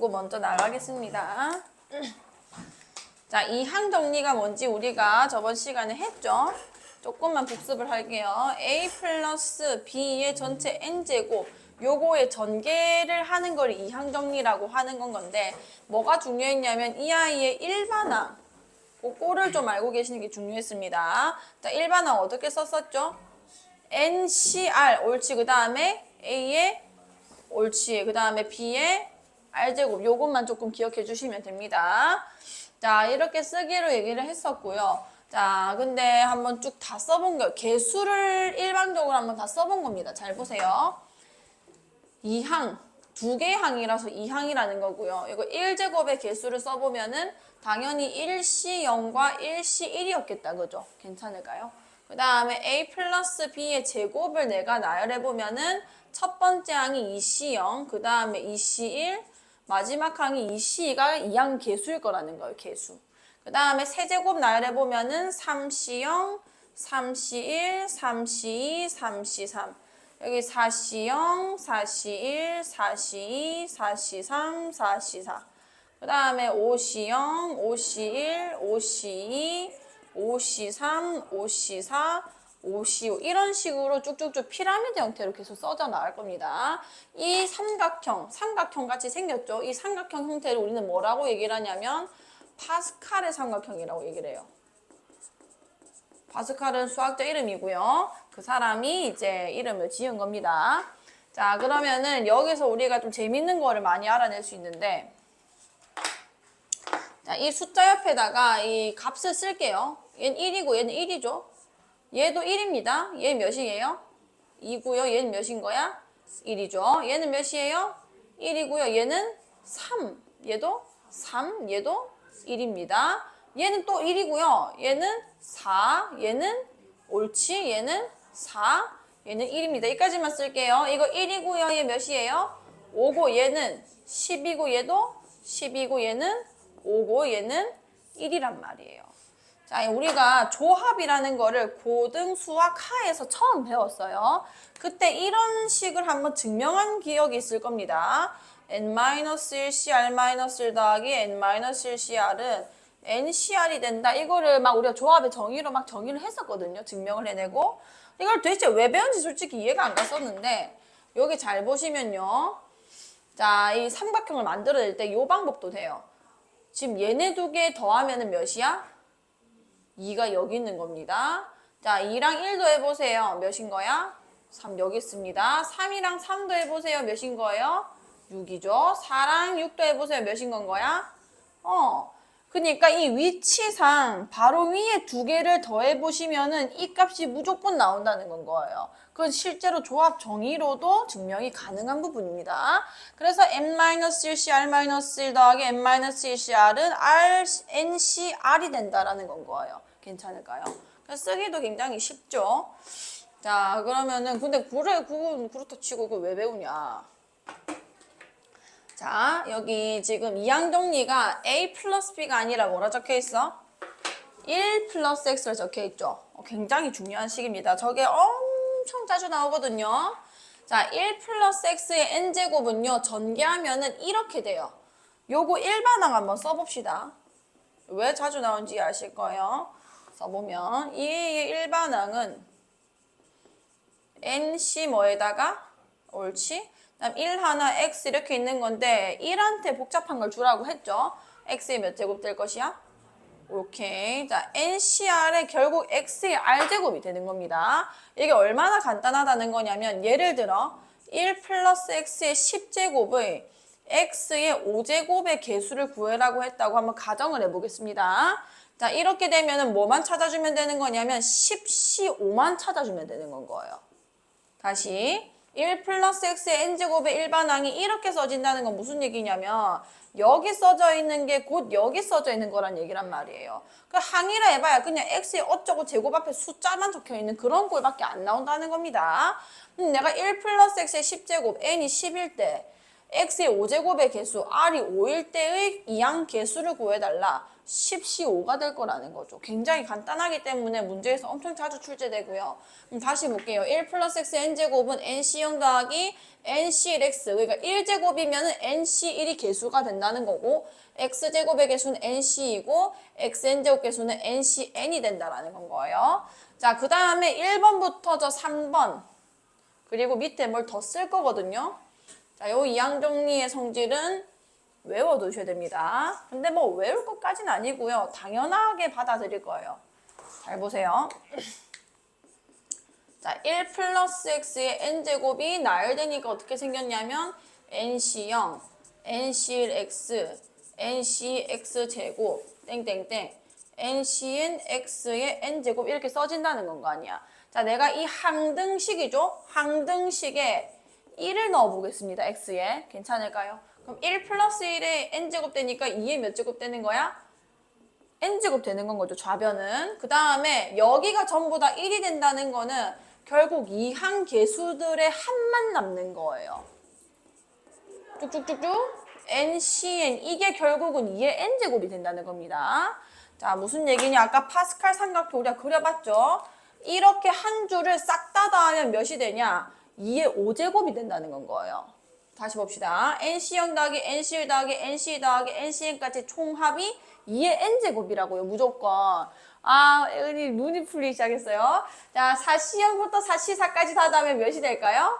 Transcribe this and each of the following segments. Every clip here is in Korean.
두고 먼저 나가겠습니다. 자, 이 항 정리가 뭔지 우리가 저번 시간에 했죠? 조금만 복습을 할게요. a 플러스 b의 전체 n제곱 요거의 전개를 하는 걸 이항 정리라고 하는 건데 뭐가 중요했냐면 이 아이의 일반항 그 꼴을 좀 알고 계시는 게 중요했습니다. 자, 일반항 어떻게 썼었죠? NCR 옳지. 그 다음에 A의 옳지. 그 다음에 B의 R제곱 요것만 조금 기억해 주시면 됩니다. 자, 이렇게 쓰기로 얘기를 했었고요. 자, 근데 한번 쭉 다 써본 거 개수를 일반적으로 한번 다 써본 겁니다. 잘 보세요. 2항, 두 개의 항이라서 2항이라는 거고요. 이거 1제곱의 개수를 써보면은 당연히 1C0과 1C1이었겠다. 그죠? 괜찮을까요? 그 다음에 A 플러스 B의 제곱을 내가 나열해보면은 첫 번째 항이 2C0, 그 다음에 2C1, 마지막 항이 2C2가 2항 개수일 거라는 거예요. 개수. 그 다음에 세제곱 나열해보면은 3C0, 3C1, 3C2, 3C3. 여기 4C0, 4C1, 4C2, 4C3, 4C4. 그 다음에 5C0, 5C1, 5C2, 5C3, 5C4, 5C5 이런 식으로 쭉쭉쭉 피라미드 형태로 계속 써져 나갈 겁니다. 이 삼각형 같이 생겼죠? 이 삼각형 형태를 우리는 뭐라고 얘기를 하냐면 파스칼의 삼각형이라고 얘기를 해요. 파스칼은 수학자 이름이고요. 그 사람이 이제 이름을 지은 겁니다. 자, 그러면은 여기서 우리가 좀 재밌는 거를 많이 알아낼 수 있는데 자, 이 숫자 옆에다가 이 값을 쓸게요. 얘는 1이고 얘는 1이죠. 얘도 1입니다. 얘 몇이에요? 2고요. 얘는 몇인 거야? 1이죠. 얘는 몇이에요? 1이고요. 얘는 3. 얘도 3. 얘도 1입니다. 얘는 또 1이고요. 얘는 4. 얘는 옳지. 얘는 4. 얘는 1입니다. 여기까지만 쓸게요. 이거 1이고요. 얘 몇이에요? 5고 얘는 10이고 얘도 10이고 얘는 5고 얘는 1이란 말이에요. 자, 우리가 조합이라는 거를 고등 수학 하에서 처음 배웠어요. 그때 이런 식을 한번 증명한 기억이 있을 겁니다. n-1c r-1 더하기 n-1cr은 ncr이 된다. 이거를 막 우리가 조합의 정의로 막 정의를 했었거든요. 증명을 해내고. 이걸 도대체 왜 배운지 솔직히 이해가 안 갔었는데 여기 잘 보시면요. 자, 이 삼각형을 만들어낼 때 이 방법도 돼요. 지금 얘네 두 개 더하면은 몇이야? 2가 여기 있는 겁니다. 자, 2랑 1도 해보세요. 몇인 거야? 3 여기 있습니다. 3이랑 3도 해보세요. 몇인 거예요? 6이죠. 4랑 6도 해보세요. 몇인 건 거야? 그러니까 이 위치상 바로 위에 두 개를 더해보시면은 이 값이 무조건 나온다는 건 거예요. 그건 실제로 조합 정의로도 증명이 가능한 부분입니다. 그래서 n-1c r-1 더하기 n-1cr은 ncr이 된다라는 건 거예요. 괜찮을까요? 쓰기도 굉장히 쉽죠. 자, 그러면은 근데 그래 그건 그렇다 치고 그걸 왜 배우냐? 자, 여기 지금 이항 정리가 a 플러스 b가 아니라 뭐라 적혀 있어? 1 플러스 x로 적혀 있죠. 굉장히 중요한 식입니다. 저게 엄청 자주 나오거든요. 자, 1 플러스 x의 n제곱은요. 전개하면은 이렇게 돼요. 요거 일반항 한번 써봅시다. 왜 자주 나온지 아실 거예요. 써보면 이의 일반항은 nc 뭐에다가 옳지? 그다음 1 하나 x 이렇게 있는 건데 1한테 복잡한 걸 주라고 했죠. x의 몇 제곱 될 것이야? 오케이. 자, ncr의 결국 x의 r제곱이 되는 겁니다. 이게 얼마나 간단하다는 거냐면 예를 들어 1 플러스 x의 10제곱의 x의 5제곱의 개수를 구해라고 했다고 한번 가정을 해보겠습니다. 자, 이렇게 되면은 뭐만 찾아주면 되는 거냐면 10c5만 찾아주면 되는 건 거예요. 다시 1 플러스 x의 n제곱의 일반항이 이렇게 써진다는 건 무슨 얘기냐면 여기 써져 있는 게 곧 여기 써져 있는 거란 얘기란 말이에요. 그 항이라 해봐야 그냥 x의 어쩌고 제곱 앞에 숫자만 적혀 있는 그런 꼴밖에 안 나온다는 겁니다. 내가 1 플러스 x의 10제곱 n이 10일 때 x의 5제곱의 개수 r이 5일 때의 이항 개수를 구해달라. 10시 5가 될 거라는 거죠. 굉장히 간단하기 때문에 문제에서 엄청 자주 출제되고요. 그럼 다시 볼게요. 1 플러스 x n제곱은 nc0 더하기 nc1x, 그러니까 1제곱이면 nc1이 개수가 된다는 거고 x제곱의 개수는 nc이고 xn제곱 개수는 ncn이 된다라는 건 거예요. 자, 그 다음에 1번부터 저 3번 그리고 밑에 뭘 더 쓸 거거든요. 자, 요 이항정리의 성질은 외워두셔야 됩니다. 근데 뭐 외울 것까지는 아니고요. 당연하게 받아들일 거예요. 잘 보세요. 자, 1 플러스 x의 n제곱이 나열되니까 어떻게 생겼냐면 nc0, nc1x, ncx제곱, 땡땡땡, ncn x의 n제곱 이렇게 써진다는 건 거 아니야. 자, 내가 이 항등식이죠? 항등식에 1을 넣어보겠습니다. x에. 괜찮을까요? 그럼 1 플러스 1에 n제곱 되니까 2에 몇 제곱 되는 거야? n제곱 되는 건 거죠. 좌변은. 그 다음에 여기가 전부 다 1이 된다는 거는 결국 이 항계수들의 합만 남는 거예요. 쭉쭉쭉쭉. ncn 이게 결국은 2의 n제곱이 된다는 겁니다. 자, 무슨 얘기냐? 아까 파스칼 삼각표 우리가 그려봤죠? 이렇게 한 줄을 싹 다 더하면 몇이 되냐? 2의 5제곱이 된다는 건 거예요. 다시 봅시다. nc0 더하기 nc1 더하기 nc 더하기 ncn까지 총합이 2의 n제곱이라고요. 무조건. 아, 은희 눈이 풀리기 시작했어요. 자, 4c0부터 4c4까지 다 더하면 몇이 될까요?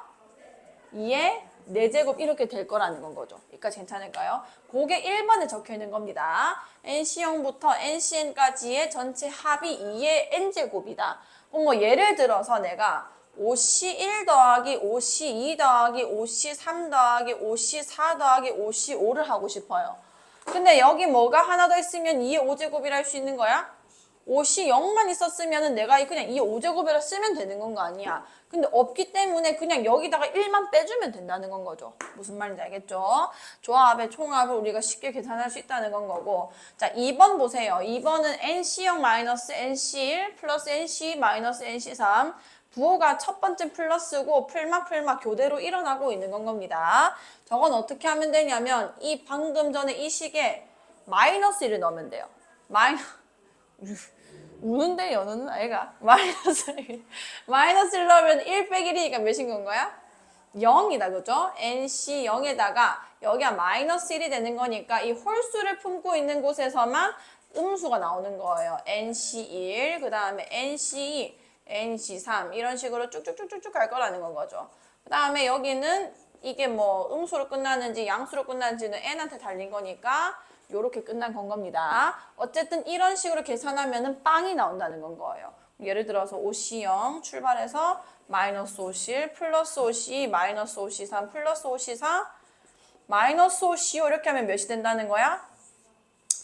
2의 4제곱 이렇게 될 거라는 건 거죠. 여기까지 괜찮을까요? 그게 1번에 적혀 있는 겁니다. nc0부터 ncn까지의 전체 합이 2의 n제곱이다. 그럼 뭐 예를 들어서 내가 5c1 더하기 5c2 더하기 5c3 더하기 5c4 더하기 5c5를 하고 싶어요. 근데 여기 뭐가 하나 더 있으면 2의 5제곱이라 할 수 있는 거야? 5c0만 있었으면 내가 그냥 2의 5제곱이라 쓰면 되는 건 거 아니야. 근데 없기 때문에 그냥 여기다가 1만 빼주면 된다는 건 거죠. 무슨 말인지 알겠죠? 조합의 총합을 우리가 쉽게 계산할 수 있다는 건 거고. 자, 2번 보세요. 2번은 nc0 마이너스 nc1 플러스 nc 마이너스 nc3 부호가 첫 번째 플러스고 풀마 교대로 일어나고 있는 건 겁니다. 저건 어떻게 하면 되냐면 이 방금 전에 이 식에 마이너스 1을 넣으면 돼요. 우는데 여는 아이가 마이너스 1. 마이너스 1 넣으면 1 빼기 1이니까 몇인 건 거야? 0이다, 그죠? nc 0에다가 여기가 마이너스 1이 되는 거니까 이 홀수를 품고 있는 곳에서만 음수가 나오는 거예요. nc1, 그 다음에 nc2, nc3 이런 식으로 쭉쭉쭉쭉 갈 거라는 건 거죠. 그 다음에 여기는 이게 뭐 음수로 끝나는지 양수로 끝나는지는 n한테 달린 거니까 요렇게 끝난 건 겁니다. 어쨌든 이런 식으로 계산하면은 빵이 나온다는 건 거예요. 예를 들어서 5C0 출발해서 마이너스 5C1 플러스 5C2 마이너스 5C3 플러스 5C4 마이너스 5C5 이렇게 하면 몇이 된다는 거야?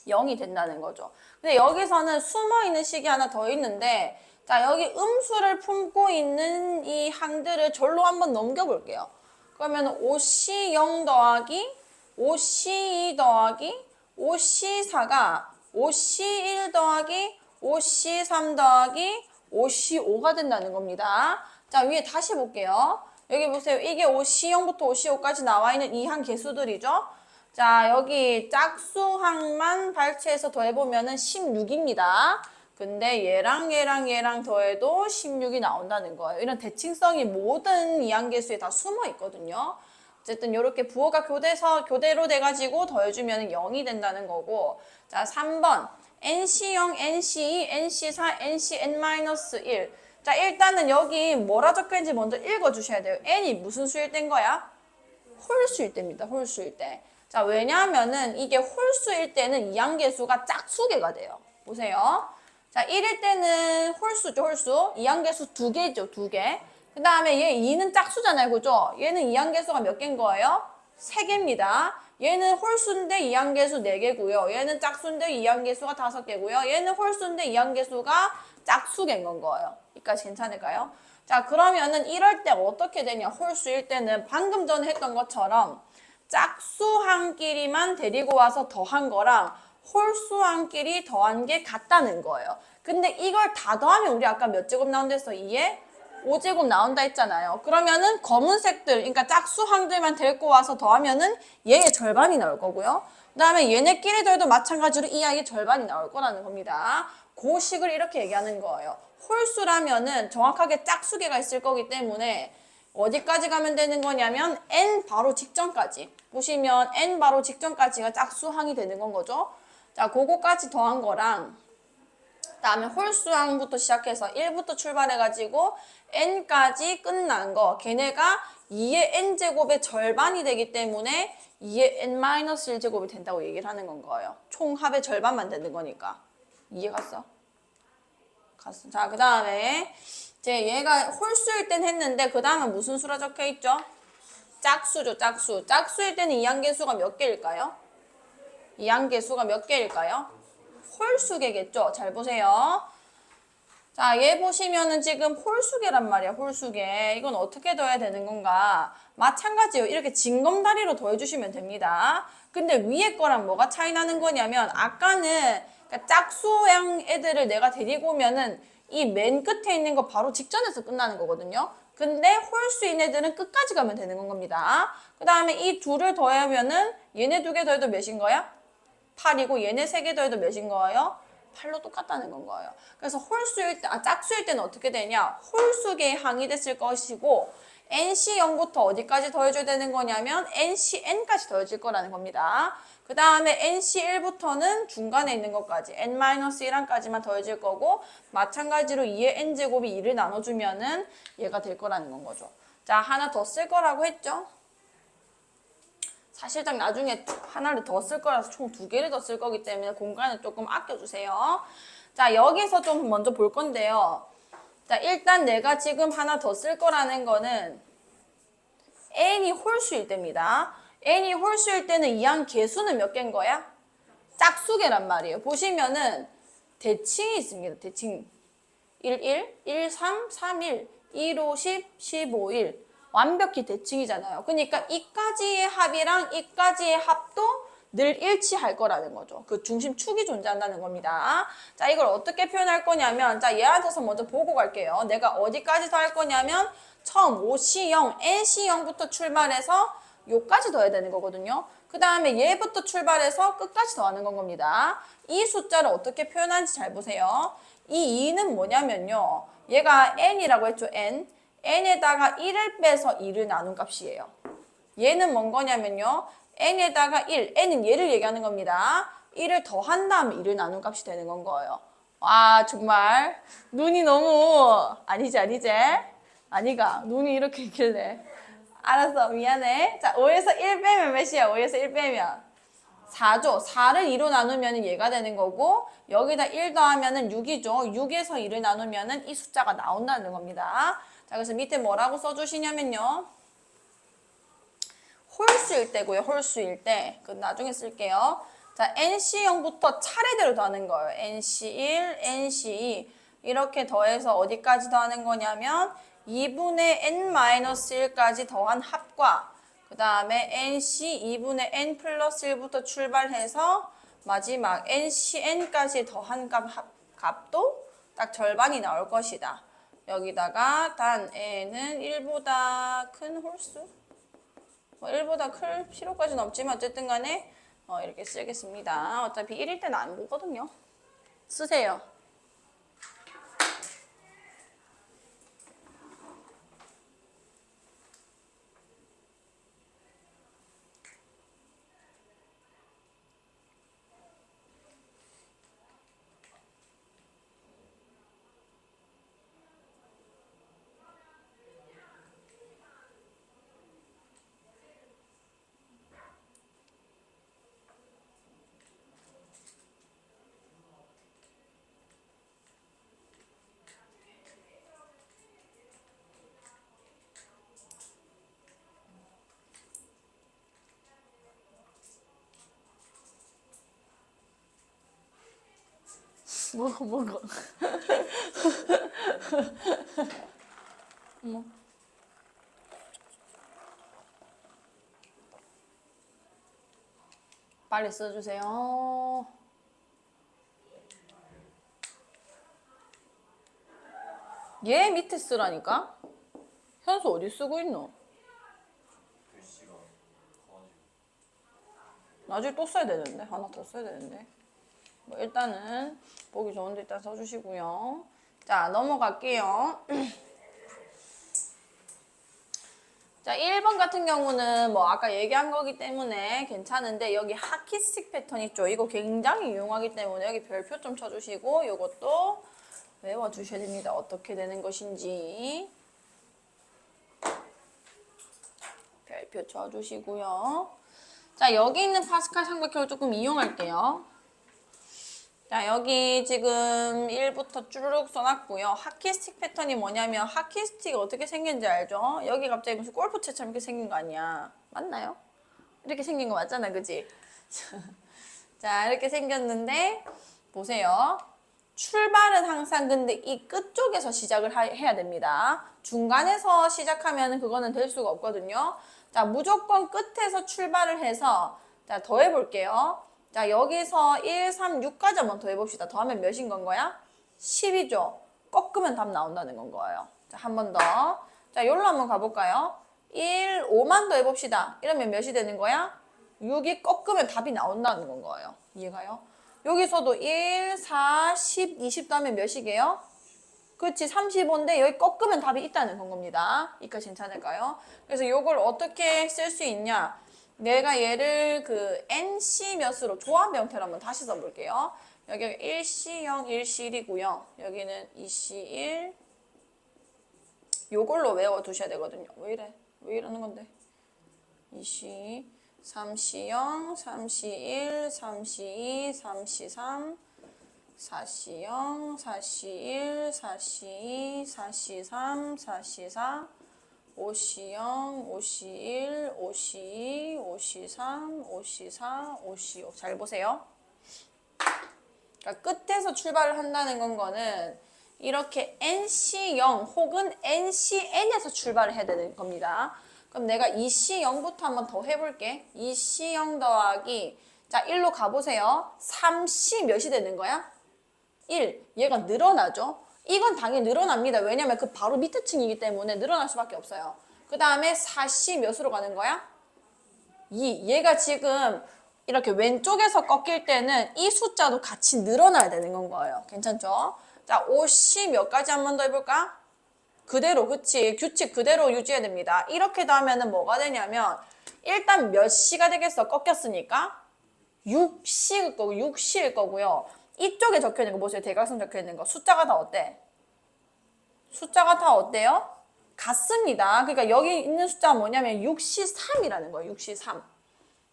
0이 된다는 거죠. 근데 여기서는 숨어있는 식이 하나 더 있는데 자, 여기 음수를 품고 있는 이 항들을 절로 한번 넘겨볼게요. 그러면 5C0 더하기 5C2 더하기 5C4가 5C1 더하기 5C3 더하기 5C5가 된다는 겁니다. 자, 위에 다시 볼게요. 여기 보세요. 이게 5C0부터 5C5까지 나와 있는 이 항 개수들이죠. 자, 여기 짝수항만 발췌해서 더해보면은 16입니다. 근데 얘랑 더해도 16이 나온다는 거예요. 이런 대칭성이 모든 이항계수에 다 숨어 있거든요. 어쨌든 이렇게 부호가 교대로 돼가지고 더해주면 0이 된다는 거고. 자, 3번 nc0, nc2, nc4, ncn-1. 자, 일단은 여기 뭐라 적혀있는지 먼저 읽어주셔야 돼요. n이 무슨 수일 때인 거야? 홀수일 때입니다. 홀수일 때. 자, 왜냐하면은 이게 홀수일 때는 이항계수가 짝수계가 돼요. 보세요. 자, 1일 때는 홀수죠, 홀수. 이항계수 2개죠, 2개. 그 다음에 얘 2는 짝수잖아요, 그죠? 얘는 이항계수가 몇 개인 거예요? 3개입니다. 얘는 홀수인데 이항계수 4개고요. 얘는 짝수인데 이항계수가 5개고요. 얘는 홀수인데 이항계수가 짝수계인 건 거예요. 여기까지 괜찮을까요? 자, 그러면은 이럴 때 어떻게 되냐? 홀수일 때는 방금 전에 했던 것처럼 짝수항끼리만 데리고 와서 더한 거랑 홀수항끼리 더한 게 같다는 거예요. 근데 이걸 다 더하면 우리 아까 몇 제곱 나온댔어? 2에 5제곱 나온다 했잖아요. 그러면은 검은색들, 그러니까 짝수항들만 데리고 와서 더하면은 얘의 절반이 나올 거고요. 그 다음에 얘네끼리 더해도 마찬가지로 이 아이의 절반이 나올 거라는 겁니다. 그 식을 이렇게 얘기하는 거예요. 홀수라면은 정확하게 짝수개가 있을 거기 때문에 어디까지 가면 되는 거냐면 n 바로 직전까지. 보시면 n 바로 직전까지가 짝수항이 되는 건 거죠. 자, 그거까지 더한 거랑 그다음에 홀수항부터 시작해서 1부터 출발해가지고 n까지 끝난 거. 걔네가 2의 n제곱의 절반이 되기 때문에 2의 n-1제곱이 된다고 얘기를 하는 건 거예요. 총 합의 절반만 되는 거니까. 이해 갔어? 갔어. 자, 그 다음에 이제 얘가 홀수일 땐 했는데 그 다음에 무슨 수라 적혀 있죠? 짝수죠, 짝수. 짝수일 때는 이항계수가 몇 개일까요? 이항계수가 몇 개일까요? 홀수계겠죠? 잘 보세요. 자, 얘 보시면은 지금 홀수계란 말이야, 홀수계. 이건 어떻게 더해야 되는 건가? 마찬가지예요. 이렇게 징검다리로 더해주시면 됩니다. 근데 위에 거랑 뭐가 차이 나는 거냐면 아까는 그러니까 짝수양 애들을 내가 데리고 오면은 이 맨 끝에 있는 거 바로 직전에서 끝나는 거거든요. 근데 홀수인 애들은 끝까지 가면 되는 겁니다. 그 다음에 이 둘을 더하면은 얘네 두 개 더해도 몇인 거야? 8이고 얘네 3개 더해도 몇인 거예요? 8로 똑같다는 건 거예요. 그래서 홀수일 때, 짝수일 때는 어떻게 되냐? 홀수계의 항이 됐을 것이고 NC0부터 어디까지 더해줘야 되는 거냐면 NCN까지 더해질 거라는 겁니다. 그 다음에 NC1부터는 중간에 있는 것까지 N-1항까지만 더해질 거고 마찬가지로 2의 N제곱이 2를 나눠주면은 얘가 될 거라는 건 거죠. 자, 하나 더 쓸 거라고 했죠? 사실상 나중에 하나를 더 쓸 거라서 총 2개를 더 쓸 거기 때문에 공간을 조금 아껴주세요. 자, 여기서 좀 먼저 볼 건데요. 자, 일단 내가 지금 하나 더 쓸 거라는 거는 n이 홀수일 때입니다. n이 홀수일 때는 이항 개수는 몇 개인 거야? 짝수계란 말이에요. 보시면은 대칭이 있습니다. 대칭. 1, 1, 1, 3, 3, 1, 1, 5, 10, 15, 1. 완벽히 대칭이잖아요. 그러니까 이까지의 합이랑 이까지의 합도 늘 일치할 거라는 거죠. 그 중심축이 존재한다는 겁니다. 자, 이걸 어떻게 표현할 거냐면 자, 얘한테서 먼저 보고 갈게요. 내가 어디까지 더 할 거냐면 처음 OC0, NC0부터 출발해서 요까지 더해야 되는 거거든요. 그 다음에 얘부터 출발해서 끝까지 더하는 건 겁니다. 이 숫자를 어떻게 표현하는지 잘 보세요. 이 2는 뭐냐면요. 얘가 n이라고 했죠, n. n에다가 1을 빼서 2를 나눈 값이에요. 얘는 뭔 거냐면요. n에다가 1, n은 얘를 얘기하는 겁니다. 1을 더한 다음에 2를 나눈 값이 되는 건 거예요. 와, 정말 눈이 너무 아니지. 아니가 눈이 이렇게 있길래 알았어, 미안해. 자, 5에서 1 빼면 몇이야? 5에서 1 빼면 4죠. 4를 2로 나누면 얘가 되는 거고 여기다 1 더하면 6이죠. 6에서 2를 나누면 이 숫자가 나온다는 겁니다. 자, 그래서 밑에 뭐라고 써주시냐면요. 홀수일 때고요. 홀수일 때. 그 나중에 쓸게요. 자, NC0부터 차례대로 더하는 거예요. NC1, NC2 이렇게 더해서 어디까지 더하는 거냐면 2분의 N-1까지 더한 합과 그 다음에 NC 2분의 N 플러스 1부터 출발해서 마지막 NCN까지 더한 값도 딱 절반이 나올 것이다. 여기다가 단 N은 1보다 큰 홀수? 1보다 클 필요까지는 없지만 어쨌든 간에 이렇게 쓰겠습니다. 어차피 1일 때는 안 보거든요. 쓰세요. 먹어. 어머. 빨리 써주세요. 얘 밑에 쓰라니까? 현수 어디 쓰고 있노? 나중에 또 써야 되는데. 하나 더 써야 되는데. 뭐 일단은 보기 좋은데 일단 써주시고요. 자, 넘어갈게요. 자, 1번 같은 경우는 뭐 아까 얘기한 거기 때문에 괜찮은데 여기 하키스틱 패턴 있죠? 이거 굉장히 유용하기 때문에 여기 별표 좀 쳐주시고 이것도 외워주셔야 됩니다. 어떻게 되는 것인지. 별표 쳐주시고요. 자, 여기 있는 파스칼 삼각형을 조금 이용할게요. 자, 여기 지금 1부터 쭈르륵 써놨고요. 하키스틱 패턴이 뭐냐면 하키스틱이 어떻게 생긴지 알죠? 여기 갑자기 무슨 골프채처럼 이렇게 생긴 거 아니야. 맞나요? 이렇게 생긴 거 맞잖아, 그지? 자, 이렇게 생겼는데 보세요. 출발은 항상 근데 이 끝쪽에서 시작을 해야 됩니다. 중간에서 시작하면 그거는 될 수가 없거든요. 자, 무조건 끝에서 출발을 해서 자, 더 해볼게요. 자, 여기서 1, 3, 6까지 한번 더 해봅시다. 더하면 몇인 건 거야? 10이죠. 꺾으면 답 나온다는 건 거예요. 자, 한 번 더. 자, 여기로 한번 가볼까요? 1, 5만 더 해봅시다. 이러면 몇이 되는 거야? 6이 꺾으면 답이 나온다는 건 거예요. 이해가요? 여기서도 1, 4, 10, 20 더하면 몇이게요? 그렇지, 35인데 여기 꺾으면 답이 있다는 건 겁니다. 이까 괜찮을까요? 그래서 이걸 어떻게 쓸 수 있냐? 내가 얘를 그 NC 몇으로 조합 형태로 한번 다시 써볼게요. 여기가 1C0, 1C1이고요. 여기는 2C1. 요걸로 외워두셔야 되거든요. 왜 이래? 왜 이러는 건데? 2C, 3C0, 3C1, 3C2, 3C3, 4C0, 4C1, 4C2, 4C3, 4C4, 5C0, 5C1, 5C2, 5C3, 5C4, 5C5. 잘 보세요. 그러니까 끝에서 출발을 한다는 거는 이렇게 NC0 혹은 NCN에서 출발을 해야 되는 겁니다. 그럼 내가 2C0부터 한번 더 해볼게. 2C0 더하기 자 1로 가보세요. 3C 몇이 되는 거야? 1. 얘가 늘어나죠. 이건 당연히 늘어납니다. 왜냐면 그 바로 밑에 층이기 때문에 늘어날 수밖에 없어요. 그 다음에 4C 몇으로 가는 거야? 2. 얘가 지금 이렇게 왼쪽에서 꺾일 때는 이 숫자도 같이 늘어나야 되는 건 거예요. 괜찮죠? 자, 5C 몇 가지 한 번 더 해볼까? 그대로, 그치? 규칙 그대로 유지해야 됩니다. 이렇게 하면은 뭐가 되냐면 일단 몇 C가 되겠어? 꺾였으니까 6C일 거고 6C일 거고요. 이쪽에 적혀 있는 거 보세요. 대각선 적혀 있는 거. 숫자가 다 어때? 숫자가 다 어때요? 같습니다. 그러니까 여기 있는 숫자가 뭐냐면 6C3이라는 거예요. 6C3.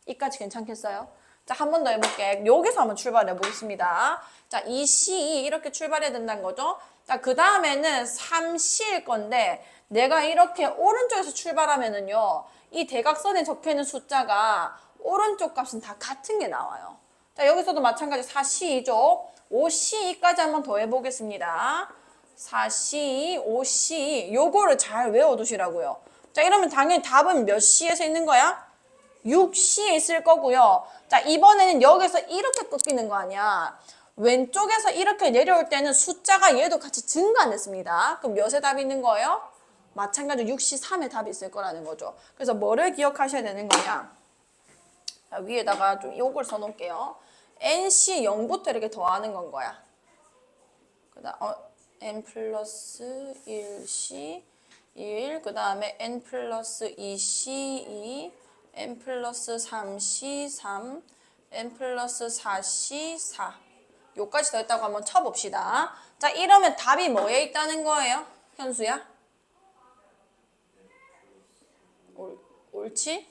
이까지 괜찮겠어요? 자, 한 번 더 해볼게. 여기서 한번 출발해 보겠습니다. 자, 2C 이렇게 출발해야 된다는 거죠. 자, 그 다음에는 3C일 건데 내가 이렇게 오른쪽에서 출발하면은요. 이 대각선에 적혀 있는 숫자가 오른쪽 값은 다 같은 게 나와요. 자, 여기서도 마찬가지 4C2죠. 5C2까지 한번 더 해보겠습니다. 4C2, 5C2 요거를 잘 외워두시라고요. 자, 이러면 당연히 답은 몇 C에서 있는 거야? 6C에 있을 거고요. 자, 이번에는 여기서 이렇게 꺾이는 거 아니야. 왼쪽에서 이렇게 내려올 때는 숫자가 얘도 같이 증가 안 했습니다. 그럼 몇의 답이 있는 거예요? 마찬가지로 6C3의 답이 있을 거라는 거죠. 그래서 뭐를 기억하셔야 되는 거냐? 자, 위에다가 좀 요걸 써놓을게요. NC 0부터 이렇게 더하는 건 거야. 그 다음 N 플러스 1C 1, 그 다음에 N 플러스 2C 2, N 플러스 3C 3, N 플러스 4C 4. 요까지 더했다고 한번 쳐봅시다. 자, 이러면 답이 뭐에 있다는 거예요? 현수야? 옳지?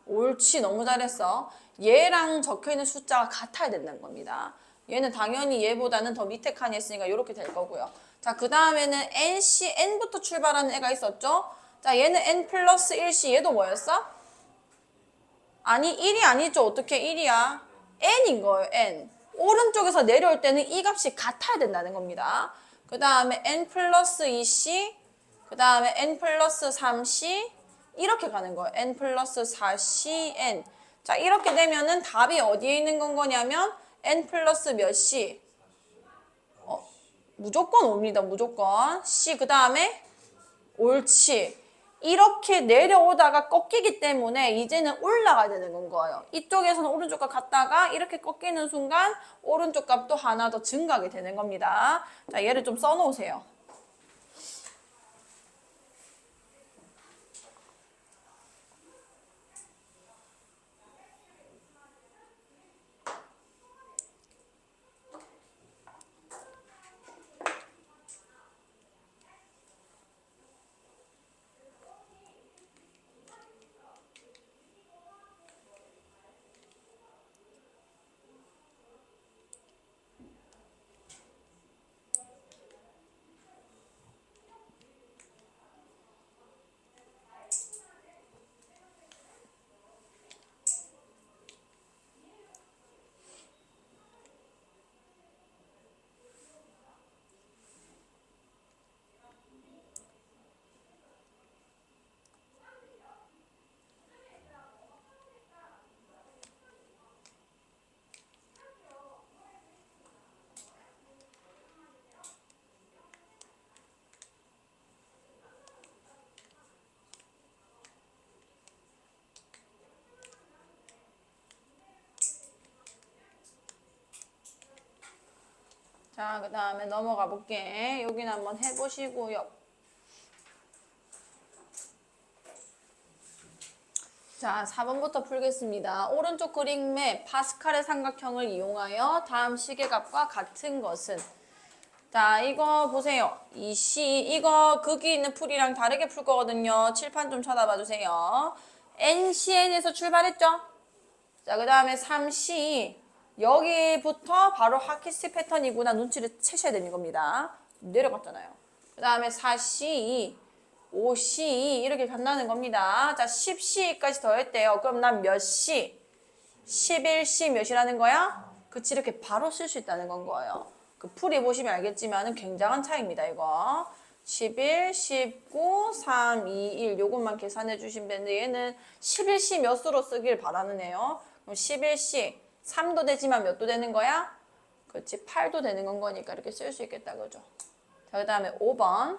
옳지, 너무 잘했어. 얘랑 적혀있는 숫자가 같아야 된다는 겁니다. 얘는 당연히 얘보다는 더 밑에 칸이 있으니까 이렇게 될 거고요. 자, 그 다음에는 NC, N부터 출발하는 애가 있었죠? 자, 얘는 N 플러스 1C, 얘도 뭐였어? 아니, 1이 아니죠. 어떻게 1이야? N인 거예요, N. 오른쪽에서 내려올 때는 이 값이 같아야 된다는 겁니다. 그 다음에 N 플러스 2C, 그 다음에 N 플러스 3C, 이렇게 가는 거예요. N 플러스 4CN. 자, 이렇게 되면은 답이 어디에 있는 건 거냐면 N 플러스 몇 C? 무조건 옵니다. 무조건. C 그 다음에 옳지. 이렇게 내려오다가 꺾이기 때문에 이제는 올라가야 되는 거예요. 이쪽에서는 오른쪽 값 갔다가 이렇게 꺾이는 순간 오른쪽 값도 하나 더 증가하게 되는 겁니다. 자, 얘를 좀 써놓으세요. 자, 그 다음에 넘어가 볼게. 여기는 한번 해보시고요. 자, 4번부터 풀겠습니다. 오른쪽 그림의 파스칼의 삼각형을 이용하여 다음 시계값과 같은 것은. 자, 이거 보세요. 이 C, 이거 거기 있는 풀이랑 다르게 풀 거거든요. 칠판 좀 쳐다봐 주세요. NCN에서 출발했죠? 자, 그 다음에 3C. 여기부터 바로 하키스 패턴이구나 눈치를 채셔야 되는 겁니다. 내려갔잖아요. 그 다음에 4C, 5C 이렇게 간다는 겁니다. 자, 10C까지 더했대요. 그럼 난 몇 C? 11C 몇이라는 거야? 그치, 이렇게 바로 쓸 수 있다는 건 거예요. 그 풀이 보시면 알겠지만 굉장한 차이입니다, 이거. 11, 19, 3, 2, 1 요것만 계산해 주시면 되는데 얘는 11C 몇으로 쓰길 바라는 애요. 그럼 11C 3도 되지만 몇 도 되는 거야? 그렇지, 8도 되는 건 거니까 이렇게 쓸 수 있겠다, 그죠? 자, 그 다음에 5번.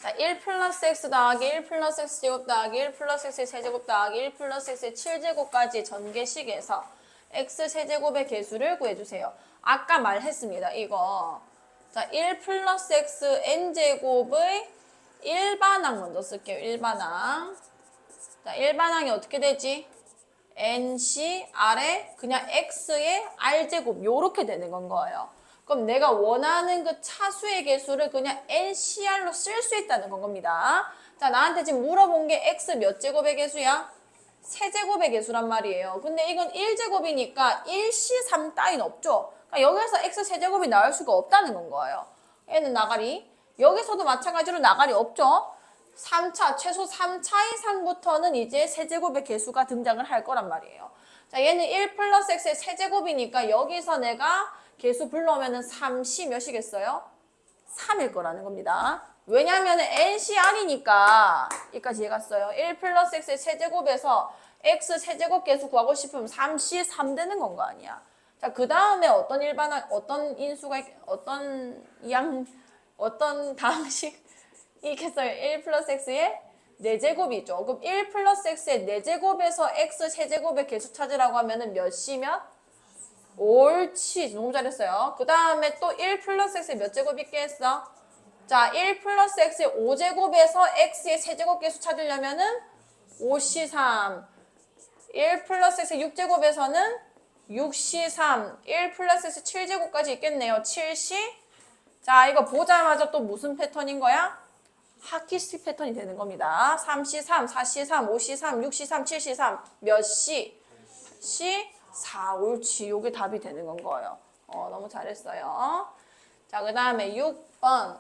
자, 1 플러스 x 더하기 1 플러스 x 제곱 더하기 1 플러스 x의 세제곱 더하기 1 플러스 x의 7제곱까지 전개식에서 x 세제곱의 개수를 구해주세요. 아까 말했습니다, 이거. 자, 1 플러스 x n제곱의 일반항 먼저 쓸게요, 일반항. 자, 일반항이 어떻게 되지? nc 아래 그냥 x의 r제곱 요렇게 되는 건 거예요. 그럼 내가 원하는 그 차수의 개수를 그냥 ncr로 쓸 수 있다는 건 겁니다. 자, 나한테 지금 물어본 게 x 몇 제곱의 개수야? 세제곱의 개수란 말이에요. 근데 이건 1제곱이니까 1c3 따윈 없죠. 그러니까 여기서 x 세제곱이 나올 수가 없다는 건 거예요. 얘는 나가리. 여기서도 마찬가지로 나가리 없죠. 3차, 최소 3차 이상부터는 이제 세제곱의 개수가 등장을 할 거란 말이에요. 자, 얘는 1 플러스 x의 세제곱이니까 여기서 내가 개수 불러오면은 3c 몇이겠어요? 3일 거라는 겁니다. 왜냐하면 NCR이니까 여기까지 이해갔어요. 1 플러스 x의 세제곱에서 x 세제곱 개수 구하고 싶으면 3c 3 되는 건 거 아니야. 자, 그 다음에 어떤 일반항, 어떤 인수가, 어떤 다항식 있겠어요? 1 플러스 x의 4제곱이죠. 그럼 1 플러스 x의 4제곱에서 x 세제곱의 개수 찾으라고 하면은 몇 c면? 옳지. 너무 잘했어요. 그 다음에 또 1 플러스 x의 몇 제곱 있겠어? 자, 1 플러스 x의 5제곱에서 x의 세제곱 개수 찾으려면은 5c3. 1 플러스 x의 6제곱에서는 6c3. 1 플러스 x 7제곱까지 있겠네요. 7c. 자, 이거 보자마자 또 무슨 패턴인 거야? 하키스틱 패턴이 되는 겁니다. 3c3, 4c3, 5c3, 6c3, 7c3 몇 c? c? 4, 옳지. 요게 답이 되는 건 거예요. 너무 잘했어요. 자, 그 다음에 6번.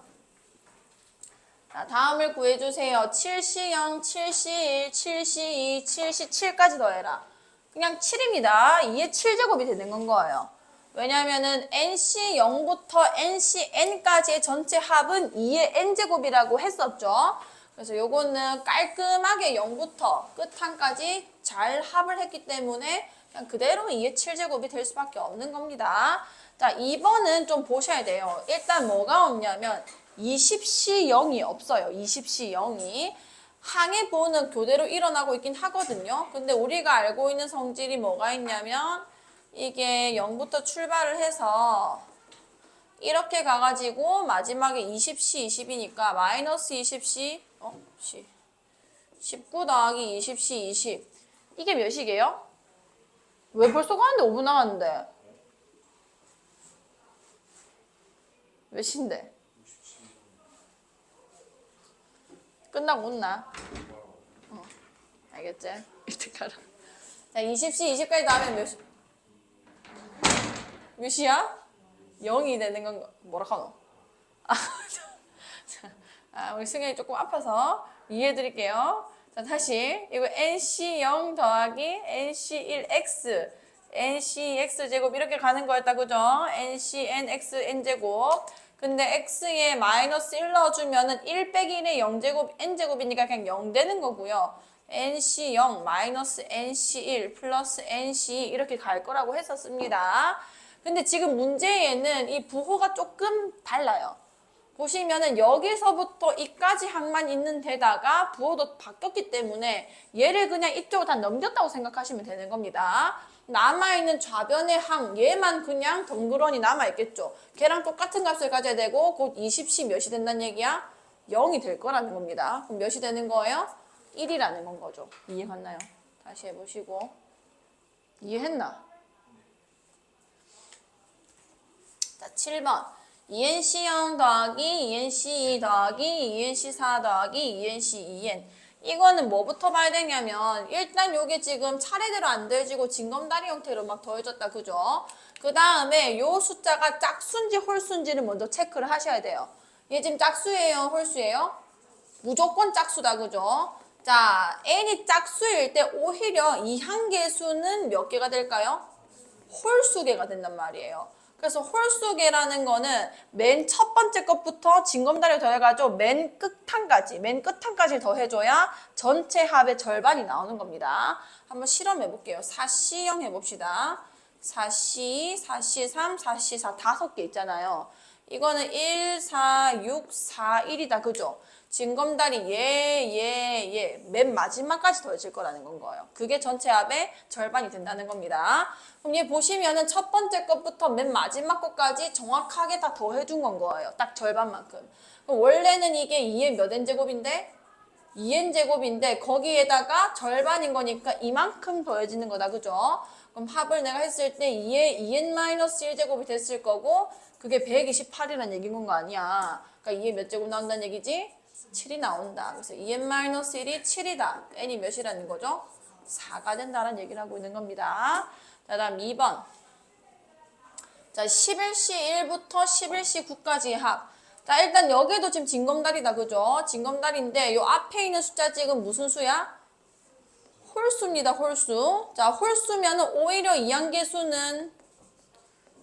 자, 다음을 구해주세요. 7c0, 7c1, 7c2, 7c7까지 더해라. 그냥 7입니다. 2의 7제곱이 되는 건 거예요. 왜냐면은 NC0부터 NCN까지의 전체 합은 2의 n제곱이라고 했었죠. 그래서 요거는 깔끔하게 0부터 끝한까지 잘 합을 했기 때문에 그냥 그대로 2의 7제곱이 될 수밖에 없는 겁니다. 자, 2번은 좀 보셔야 돼요. 일단 뭐가 없냐면 20시 0이 없어요. 20시 0이. 항해보호는 교대로 일어나고 있긴 하거든요. 근데 우리가 알고 있는 성질이 뭐가 있냐면 이게 0부터 출발을 해서 이렇게 가가지고 마지막에 20시 20이니까 마이너스 20시 19 더하기 20시 20 이게 몇이게요? 왜 벌써 가는데 5분 남았는데? 몇인데? 끝나고 온나? 알겠지? 이렇게 가라. 자, 20시 20까지 나오면 몇이야? 0이 되는 건 뭐라 하노? 우리 승현이 조금 아파서 이해해드릴게요. 자, 다시 이거 NC0 더하기 NC1X NCX 제곱 이렇게 가는 거였다, 그죠? NCNX N제곱. 근데 X에 마이너스 1 넣어주면은 1 빼기 1의 0제곱 N제곱이니까 그냥 0 되는 거고요. NC0 마이너스 NC1 플러스 NC 이렇게 갈 거라고 했었습니다. 근데 지금 문제에는 이 부호가 조금 달라요. 보시면은 여기서부터 이까지 항만 있는 데다가 부호도 바뀌었기 때문에 얘를 그냥 이쪽으로 다 넘겼다고 생각하시면 되는 겁니다. 남아있는 좌변의 항 얘만 그냥 덩그러니 남아있겠죠. 걔랑 똑같은 값을 가져야 되고 곧 20시 몇이 된다는 얘기야? 0이 될 거라는 겁니다. 그럼 몇이 되는 거예요? 1이라는 건 거죠. 이해갔나요? 다시 해보시고. 이해했나? 자, 7번. 2NC0 더하기 2NC2 더하기 2NC4 더하기 2NC2N. 이거는 뭐부터 봐야 되냐면 일단 요게 지금 차례대로 안 더해지고 징검다리 형태로 막 더해졌다, 그죠? 그 다음에 요 숫자가 짝수인지 홀수인지를 먼저 체크를 하셔야 돼요. 얘 지금 짝수예요, 홀수예요? 무조건 짝수다, 그죠? 자, n이 짝수일 때 오히려 이 한계수는 몇 개가 될까요? 홀수개가 된단 말이에요. 그래서 홀수개라는 거는 맨 첫 번째 것부터 징검다리를 더해가지고 맨 끝항까지 더해줘야 전체 합의 절반이 나오는 겁니다. 한번 실험해 볼게요. 4C0 해봅시다. 4C, 4C3, 4C4 5개 있잖아요. 이거는 1, 4, 6, 4, 1이다. 그죠? 징검다리 맨 마지막까지 더해질 거라는 건 거예요. 그게 전체 합의 절반이 된다는 겁니다. 그럼 얘 보시면은 첫 번째 것부터 맨 마지막 것까지 정확하게 다 더해준 건 거예요. 딱 절반만큼. 그럼 원래는 이게 2n 몇 n제곱인데? 2n제곱인데 거기에다가 절반인 거니까 이만큼 더해지는 거다. 그죠? 그럼 합을 내가 했을 때 2n-1제곱이 됐을 거고 그게 128이라는 얘기인 건 거 아니야. 그러니까 2n 몇 제곱 나온다는 얘기지? 7이 나온다. 그래서 2n-1이 7이다. n이 몇이라는 거죠? 4가 된다는 얘기를 하고 있는 겁니다. 자, 다음 2번. 자, 11시 1부터 11시 9까지의 합. 자, 일단 여기도 지금 징검다리다. 그죠? 징검다리인데 요 앞에 있는 숫자 지금 무슨 수야? 홀수입니다. 홀수. 자, 홀수면은 오히려 이항계수는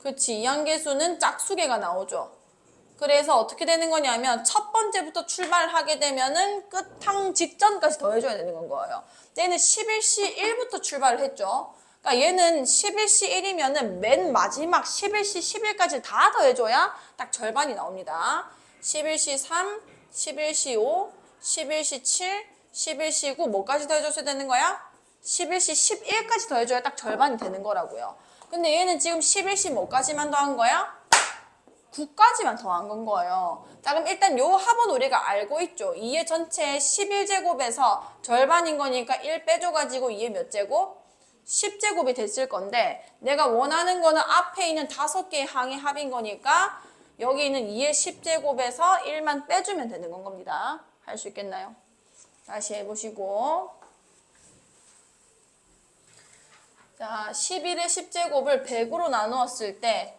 그렇지. 이항계수는 짝수계가 나오죠. 그래서 어떻게 되는 거냐면 첫 번째부터 출발을 하게 되면은 끝항 직전까지 더해줘야 되는 건 거예요. 얘는 11시 1부터 출발을 했죠. 그러니까 얘는 11시 1이면은 맨 마지막 11시 10일까지 다 더해줘야 딱 절반이 나옵니다. 11시 3, 11시 5, 11시 7, 11시 9 뭐까지 더해줘야 되는 거야? 11시 11까지 더해줘야 딱 절반이 되는 거라고요. 근데 얘는 지금 11시 뭐까지만 더한 거야? 9까지만 더한 건 거예요. 자, 그럼 일단 요 합은 우리가 알고 있죠. 2의 전체 11제곱에서 절반인 거니까 1 빼줘가지고 2의 몇 제곱? 10제곱이 됐을 건데 내가 원하는 거는 앞에 있는 5개의 항의 합인 거니까 여기 있는 2의 10제곱에서 1만 빼주면 되는 건 겁니다. 할 수 있겠나요? 다시 해보시고 자, 11의 10제곱을 100으로 나누었을 때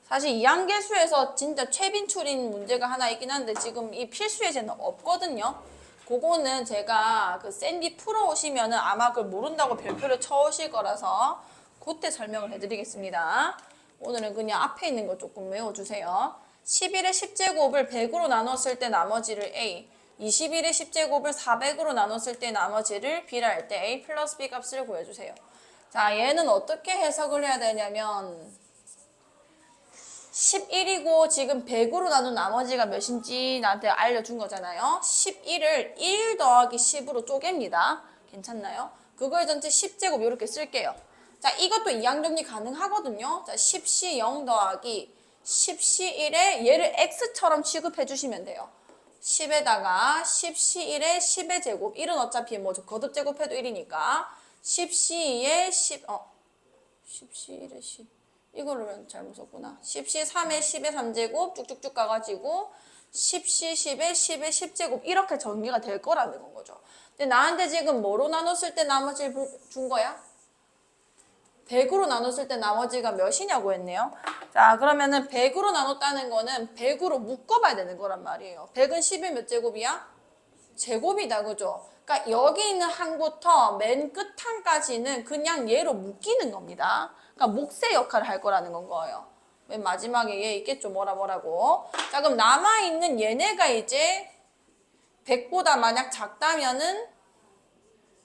사실 이항계수에서 진짜 최빈출인 문제가 하나 있긴 한데 지금 이 필수 예제는 없거든요. 그거는 제가 그 샌디 풀어 오시면은 아마 그걸 모른다고 별표를 쳐 오실 거라서 그때 설명을 해드리겠습니다. 오늘은 그냥 앞에 있는 거 조금 외워주세요. 11의 10제곱을 100으로 나눴을 때 나머지를 A, 21의 10제곱을 400으로 나눴을 때 나머지를 B라 할 때 A 플러스 B 값을 구해주세요. 자, 얘는 어떻게 해석을 해야 되냐면 11이고 지금 100으로 나눈 나머지가 몇인지 나한테 알려준 거잖아요. 11을 1 더하기 10으로 쪼갭니다. 괜찮나요? 그거의 전체 10제곱 이렇게 쓸게요. 자, 이것도 이항정리 가능하거든요. 자, 10C 0 더하기 10C 1에 얘를 x처럼 취급해 주시면 돼요. 10에다가 10C 1에 10의 제곱. 1은 어차피 뭐 거듭 제곱해도 1이니까 10C 2에 10C 1에 10. 이거를 잘못 썼구나. 10C 3에 10의 3제곱 쭉쭉쭉 가가지고 10C 10에 10의 10제곱 이렇게 전개가 될 거라는 거죠. 근데 나한테 지금 뭐로 나눴을 때 나머지를 준 거야? 100으로 나눴을 때 나머지가 몇이냐고 했네요. 자, 그러면은 100으로 나눴다는 거는 100으로 묶어봐야 되는 거란 말이에요. 100은 10의 몇 제곱이야? 제곱이다, 그죠? 그러니까 여기 있는 항부터 맨 끝 항까지는 그냥 얘로 묶이는 겁니다. 그러니까 목세 역할을 할 거라는 건 거예요. 맨 마지막에 얘 있겠죠, 뭐라고. 자, 그럼 남아있는 얘네가 이제 100보다 만약 작다면은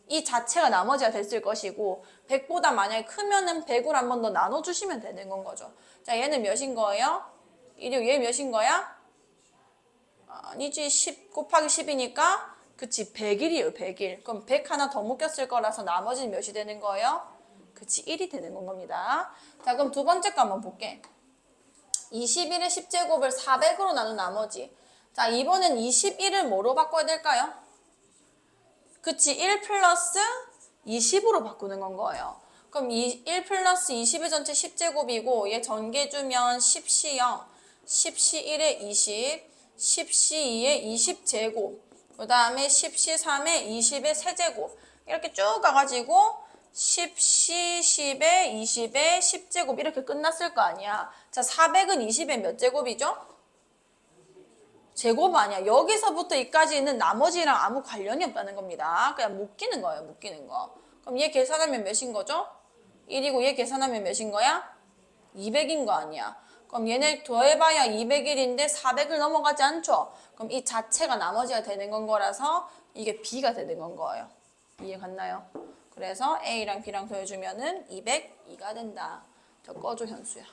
이 자체가 나머지가 됐을 것이고 100보다 만약에 크면은 100으로 한 번 더 나눠주시면 되는 건 거죠. 자, 얘는 몇인 거예요? 얘 몇인 거야? 아니지, 10 곱하기 10이니까 그치, 100일이에요, 100일. 그럼 100 하나 더 묶였을 거라서 나머지는 몇이 되는 거예요? 그치, 1이 되는 건 겁니다. 자, 그럼 두 번째 거 한번 볼게. 21의 10제곱을 400으로 나눈 나머지. 자, 이번엔 21을 뭐로 바꿔야 될까요? 그치, 1 플러스 20으로 바꾸는 건 거예요. 그럼 1 플러스 20의 전체 10제곱이고 얘 전개주면 10C 0, 10C 1에 20, 10C 2에 20제곱, 그 다음에 10C 3에 20의 세제곱 이렇게 쭉 가가지고 10C 10에 20의 10제곱 이렇게 끝났을 거 아니야. 자, 400은 20의 몇 제곱이죠? 제곱 아니야. 여기서부터 여기까지는 나머지랑 아무 관련이 없다는 겁니다. 그냥 묶이는 거예요, 묶이는 거. 그럼 얘 계산하면 몇인 거죠? 1이고 얘 계산하면 몇인 거야? 200인 거 아니야. 그럼 얘네 더해봐야 201인데 400을 넘어가지 않죠? 그럼 이 자체가 나머지가 되는 건 거라서 이게 B가 되는 건 거예요. 이해 갔나요? 그래서 A랑 B랑 더해주면은 202가 된다. 저 꺼줘, 현수야.